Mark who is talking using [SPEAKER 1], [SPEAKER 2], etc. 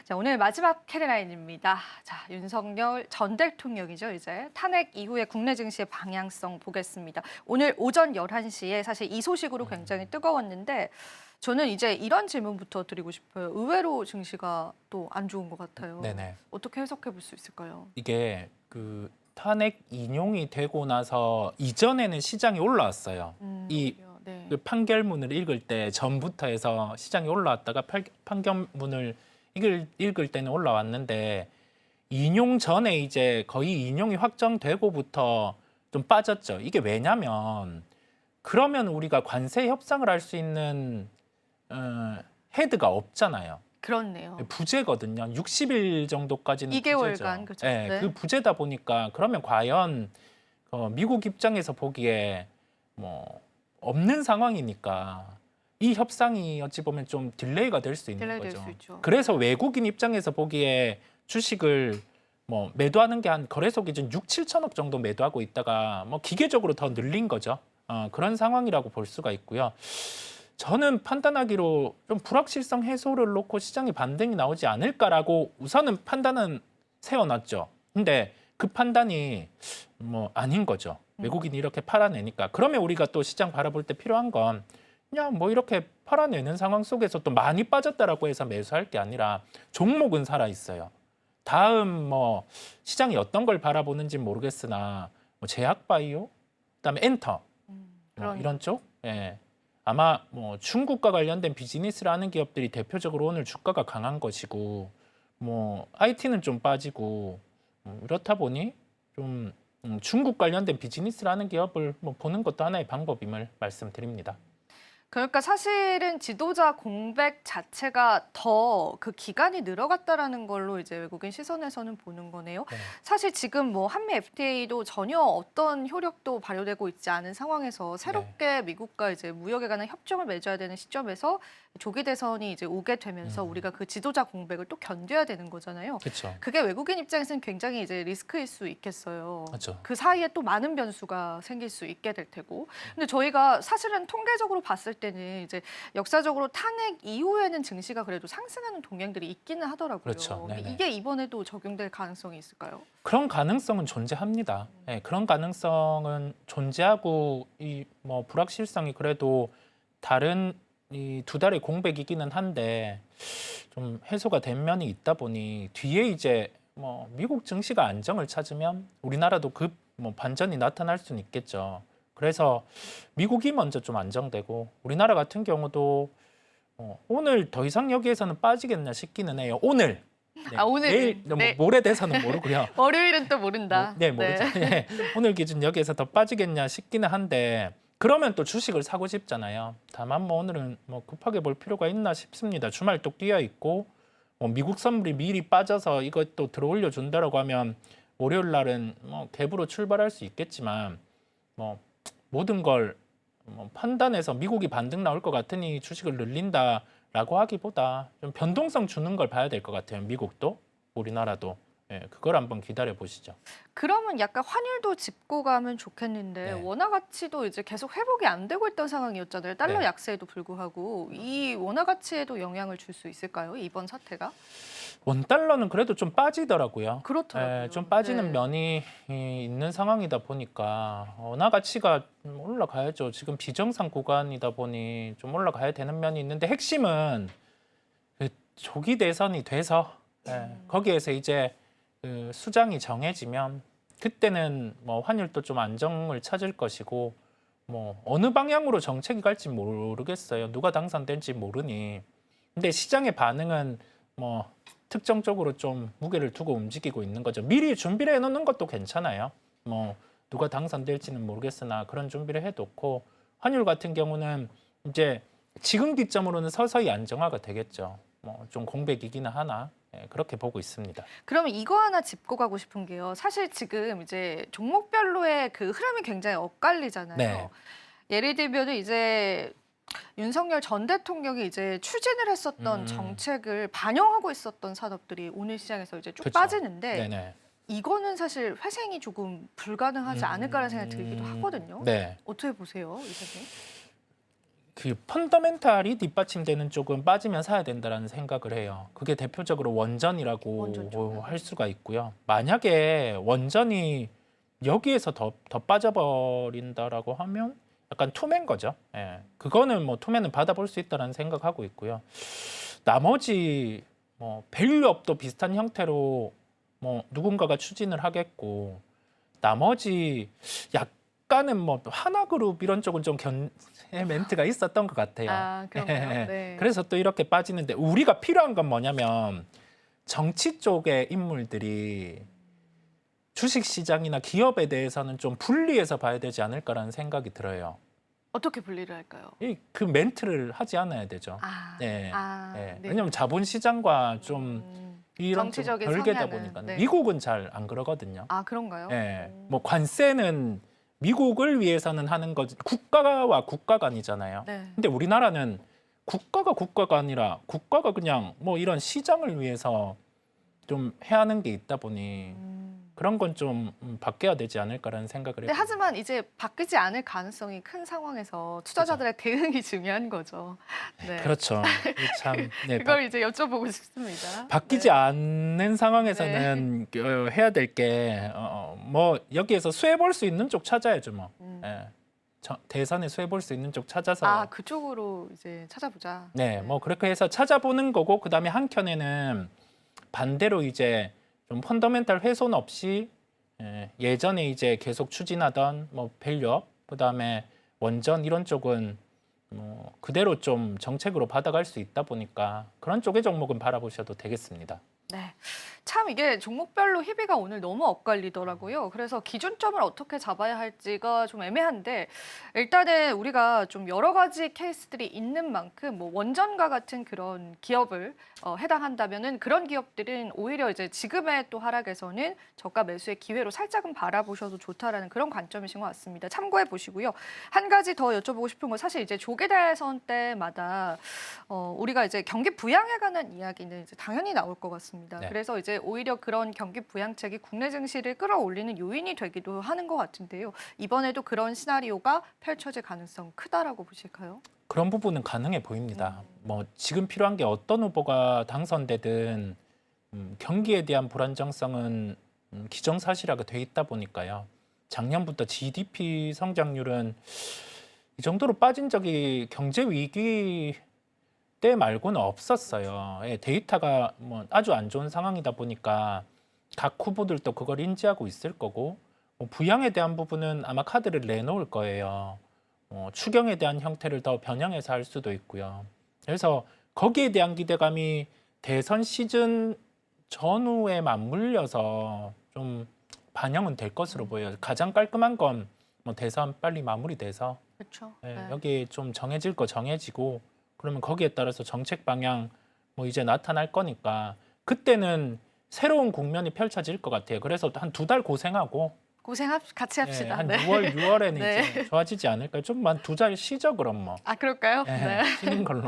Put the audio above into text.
[SPEAKER 1] 자, 오늘 마지막 헤드라인입니다. 자, 윤석열 전 대통령이죠, 이제. 탄핵 이후의 국내 증시의 방향성 보겠습니다. 오늘 오전 11시에 사실 이 소식으로 굉장히 뜨거웠는데 저는 이제 이런 질문부터 드리고 싶어요. 의외로 증시가 또 안 좋은 것 같아요.
[SPEAKER 2] 네네.
[SPEAKER 1] 어떻게 해석해 볼 수 있을까요?
[SPEAKER 2] 이게 그 탄핵 인용이 되고 나서 이전에는 시장이 올라왔어요. 이
[SPEAKER 1] 네.
[SPEAKER 2] 그 판결문을 읽을 때 전부터 해서 시장이 올라왔다가 판결문을 읽을 때는 올라왔는데 인용 전에 이제 거의 인용이 확정되고부터 좀 빠졌죠. 이게 왜냐면 그러면 우리가 관세 협상을 할 수 있는 헤드가 없잖아요.
[SPEAKER 1] 그렇네요.
[SPEAKER 2] 부재거든요. 60일 정도까지는
[SPEAKER 1] 2개월간,
[SPEAKER 2] 부재죠.
[SPEAKER 1] 그죠?
[SPEAKER 2] 네,
[SPEAKER 1] 네.
[SPEAKER 2] 그 부재다 보니까 그러면 과연 미국 입장에서 보기에 뭐 없는 상황이니까 이 협상이 어찌 보면 좀 딜레이가 될 수 있는
[SPEAKER 1] 딜레이 될
[SPEAKER 2] 거죠.
[SPEAKER 1] 수 있죠.
[SPEAKER 2] 그래서 외국인 입장에서 보기에 주식을 뭐 매도하는 게 한 거래소 기준 6, 7천억 정도 매도하고 있다가 뭐 기계적으로 더 늘린 거죠. 그런 상황이라고 볼 수가 있고요. 저는 판단하기로 좀 불확실성 해소를 놓고 시장에 반등이 나오지 않을까라고 우선은 판단은 세워놨죠. 근데 그 판단이 뭐 아닌 거죠. 외국인이 이렇게 팔아내니까. 그러면 우리가 또 시장 바라볼 때 필요한 건 그냥 뭐 이렇게 팔아내는 상황 속에서 또 많이 빠졌다라고 해서 매수할 게 아니라 종목은 살아 있어요. 다음 뭐 시장이 어떤 걸 바라보는지 모르겠으나 뭐 제약바이오, 그다음에 엔터 이런 쪽, 예. 아마 뭐 중국과 관련된 비즈니스를 하는 기업들이 대표적으로 오늘 주가가 강한 것이고, 뭐 IT는 좀 빠지고 이렇다 보니 좀 중국 관련된 비즈니스를 하는 기업을 뭐 보는 것도 하나의 방법임을 말씀드립니다.
[SPEAKER 1] 그러니까 사실은 지도자 공백 자체가 더 그 기간이 늘어갔다라는 걸로 이제 외국인 시선에서는 보는 거네요.
[SPEAKER 2] 네.
[SPEAKER 1] 사실 지금 뭐 한미 FTA도 전혀 어떤 효력도 발효되고 있지 않은 상황에서 새롭게 미국과 이제 무역에 관한 협정을 맺어야 되는 시점에서 조기 대선이 이제 오게 되면서 우리가 그 지도자 공백을 또 견뎌야 되는 거잖아요.
[SPEAKER 2] 그렇죠.
[SPEAKER 1] 그게 외국인 입장에서는 굉장히 이제 리스크일 수 있겠어요.
[SPEAKER 2] 그렇죠.
[SPEAKER 1] 그 사이에 또 많은 변수가 생길 수 있게 될 테고. 근데 저희가 사실은 통계적으로 봤을 때는 이제 역사적으로 탄핵 이후에는 증시가 그래도 상승하는 동향들이 있기는 하더라고요.
[SPEAKER 2] 그렇죠.
[SPEAKER 1] 근데
[SPEAKER 2] 네네.
[SPEAKER 1] 이게 이번에도 적용될 가능성이 있을까요?
[SPEAKER 2] 그런 가능성은 존재합니다. 네, 그런 가능성은 존재하고 이 뭐 불확실성이 그래도 다른 이 두 달의 공백이기는 한데 좀 해소가 된 면이 있다 보니 뒤에 이제 뭐 미국 증시가 안정을 찾으면 우리나라도 급 뭐 반전이 나타날 수는 있겠죠. 그래서 미국이 먼저 좀 안정되고 우리나라 같은 경우도 오늘 더 이상 여기에서는 빠지겠나 싶기는 해요. 오늘. 네.
[SPEAKER 1] 아, 오늘.
[SPEAKER 2] 내일 뭐
[SPEAKER 1] 네.
[SPEAKER 2] 모레 돼서는 모르고요.
[SPEAKER 1] 월요일은 또 모른다.
[SPEAKER 2] 네, 모르죠. 네. 오늘 기준 여기에서 더 빠지겠냐 싶기는 한데 그러면 또 주식을 사고 싶잖아요. 다만 뭐 오늘은 뭐 급하게 볼 필요가 있나 싶습니다. 주말 또 끼어 있고 뭐 미국 선물이 미리 빠져서 이것도 들어올려 준다라고 하면 월요일 날은 뭐 갭으로 출발할 수 있겠지만 뭐 모든 걸 뭐 판단해서 미국이 반등 나올 것 같으니 주식을 늘린다라고 하기보다 좀 변동성 주는 걸 봐야 될 것 같아요. 미국도 우리나라도. 예, 그걸 한번 기다려 보시죠.
[SPEAKER 1] 그러면 약간 환율도 짚고 가면 좋겠는데
[SPEAKER 2] 네.
[SPEAKER 1] 원화 가치도 이제 계속 회복이 안 되고 있던 상황이었잖아요. 달러
[SPEAKER 2] 네.
[SPEAKER 1] 약세에도 불구하고 이 원화 가치에도 영향을 줄 수 있을까요? 이번 사태가?
[SPEAKER 2] 원달러는 그래도 좀 빠지더라고요.
[SPEAKER 1] 그렇더라고요.
[SPEAKER 2] 예, 좀 빠지는
[SPEAKER 1] 네.
[SPEAKER 2] 면이 있는 상황이다 보니까 원화 가치가 좀 올라가야죠. 지금 비정상 구간이다 보니 좀 올라가야 되는 면이 있는데 핵심은 그 조기 대선이 돼서 거기에서 이제 그 수장이 정해지면 그때는 뭐 환율도 좀 안정을 찾을 것이고 뭐 어느 방향으로 정책이 갈지 모르겠어요. 누가 당선될지 모르니. 근데 시장의 반응은 뭐 특정적으로 좀 무게를 두고 움직이고 있는 거죠. 미리 준비를 해놓는 것도 괜찮아요. 뭐 누가 당선될지는 모르겠으나 그런 준비를 해놓고 환율 같은 경우는 이제 지금 기점으로는 서서히 안정화가 되겠죠. 뭐 좀 공백이기는 하나 그렇게 보고 있습니다.
[SPEAKER 1] 그러면 이거 하나 짚고 가고 싶은 게요. 사실 지금 이제 종목별로의 그 흐름이 굉장히 엇갈리잖아요.
[SPEAKER 2] 네.
[SPEAKER 1] 예를 들면 이제 윤석열 전 대통령이 이제 추진을 했었던
[SPEAKER 2] 음.
[SPEAKER 1] 정책을 반영하고 있었던 산업들이 오늘 시장에서 이제 쭉
[SPEAKER 2] 그쵸.
[SPEAKER 1] 빠지는데
[SPEAKER 2] 네네.
[SPEAKER 1] 이거는 사실 회생이 조금 불가능하지 않을까라는 생각이 들기도 하거든요.
[SPEAKER 2] 네.
[SPEAKER 1] 어떻게 보세요, 이 선생님?
[SPEAKER 2] 그 펀더멘탈이 뒷받침되는 쪽은 빠지면 사야 된다라는 생각을 해요. 그게 대표적으로 원전이라고
[SPEAKER 1] 원전 쪽.
[SPEAKER 2] 할 수가 있고요. 만약에 원전이 여기에서 더 빠져버린다라고 하면 약간 투매인 거죠. 예. 그거는 뭐 투매는 받아볼 수 있다라는 생각하고 있고요. 나머지 뭐 밸류업도 비슷한 형태로 뭐 누군가가 추진을 하겠고, 나머지 약간은 뭐 하나그룹 이런 쪽은 좀 견해 멘트가 있었던 것 같아요.
[SPEAKER 1] 아, 그런가요? 네.
[SPEAKER 2] 그래서 또 이렇게 빠지는데, 우리가 필요한 건 뭐냐면 정치 쪽의 인물들이 주식 시장이나 기업에 대해서는 좀 분리해서 봐야 되지 않을까라는 생각이 들어요.
[SPEAKER 1] 어떻게 분리를 할까요?
[SPEAKER 2] 그 멘트를 하지 않아야 되죠.
[SPEAKER 1] 아,
[SPEAKER 2] 네.
[SPEAKER 1] 네.
[SPEAKER 2] 왜냐하면 자본시장과 좀 이런 좀
[SPEAKER 1] 정치적인
[SPEAKER 2] 별개다
[SPEAKER 1] 성향은,
[SPEAKER 2] 보니까
[SPEAKER 1] 네.
[SPEAKER 2] 미국은 잘 안 그러거든요.
[SPEAKER 1] 아, 그런가요?
[SPEAKER 2] 네. 뭐 관세는 미국을 위해서는 하는 거지 국가와 국가가 아니잖아요.
[SPEAKER 1] 네.
[SPEAKER 2] 근데 우리나라는 국가가 아니라 국가가 그냥 뭐 이런 시장을 위해서 좀 해야 하는 게 있다 보니 그런 건 좀 바뀌어야 되지 않을까라는 생각을
[SPEAKER 1] 네,
[SPEAKER 2] 해요.
[SPEAKER 1] 하지만 이제 바뀌지 않을 가능성이 큰 상황에서 투자자들의 대응이 중요한 거죠. 네.
[SPEAKER 2] 그렇죠. 참 네,
[SPEAKER 1] 그걸 이제 여쭤보고 싶습니다.
[SPEAKER 2] 바뀌지
[SPEAKER 1] 네.
[SPEAKER 2] 않는 상황에서는 해야 될 게 뭐 여기에서 수혜 볼 수 있는 쪽 찾아야죠 뭐. 예. 대선에 수혜 볼 수 있는 쪽 찾아서.
[SPEAKER 1] 아, 그쪽으로 이제 찾아보자.
[SPEAKER 2] 네, 뭐 그렇게 해서 찾아보는 거고, 그다음에 한켠에는 반대로 이제 좀 펀더멘탈 훼손 없이 예전에 이제 계속 추진하던 뭐 밸류업, 그다음에 원전 이런 쪽은 뭐 그대로 좀 정책으로 받아갈 수 있다 보니까 그런 쪽의 종목은 바라보셔도 되겠습니다.
[SPEAKER 1] 네. 참 이게 종목별로 희비가 오늘 너무 엇갈리더라고요. 그래서 기준점을 어떻게 잡아야 할지가 좀 애매한데, 일단은 우리가 좀 여러 가지 케이스들이 있는 만큼 뭐 원전과 같은 그런 기업을 해당한다면은 그런 기업들은 오히려 이제 지금의 또 하락에서는 저가 매수의 기회로 살짝은 바라보셔도 좋다라는 그런 관점이신 것 같습니다. 참고해 보시고요. 한 가지 더 여쭤보고 싶은 건 사실 이제 조계대선 때마다 우리가 이제 경기 부양에 관한 이야기는 이제 당연히 나올 것 같습니다.
[SPEAKER 2] 네.
[SPEAKER 1] 그래서 이제 오히려 그런 경기 부양책이 국내 증시를 끌어올리는 요인이 되기도 하는 것 같은데요. 이번에도 그런 시나리오가 펼쳐질 가능성 크다라고 보실까요?
[SPEAKER 2] 그런 부분은 가능해 보입니다. 뭐 지금 필요한 게 어떤 후보가 당선되든 경기에 대한 불안정성은 기정사실화가 돼 있다 보니까요. 작년부터 GDP 성장률은 이 정도로 빠진 적이 경제 위기 때 말고는 없었어요. 데이터가 뭐 아주 안 좋은 상황이다 보니까 각 후보들도 그걸 인지하고 있을 거고, 뭐 부양에 대한 부분은 아마 카드를 내놓을 거예요. 추경에 대한 형태를 더 변형해서 할 수도 있고요. 그래서 거기에 대한 기대감이 대선 시즌 전후에 맞물려서 좀 반영은 될 것으로 보여요. 가장 깔끔한 건 뭐 대선 빨리 마무리돼서
[SPEAKER 1] 그렇죠.
[SPEAKER 2] 여기 좀 정해질 거 정해지고, 그러면 거기에 따라서 정책 방향 뭐 이제 나타날 거니까 그때는 새로운 국면이 펼쳐질 것 같아요. 그래서 한 2달 고생하고
[SPEAKER 1] 같이 합시다.
[SPEAKER 2] 한
[SPEAKER 1] 네.
[SPEAKER 2] 6월, 6월에는
[SPEAKER 1] 네.
[SPEAKER 2] 이제 좋아지지 않을까요? 좀만 2달 쉬죠 그럼 뭐.
[SPEAKER 1] 아, 그럴까요? 네.
[SPEAKER 2] 쉬는 걸로.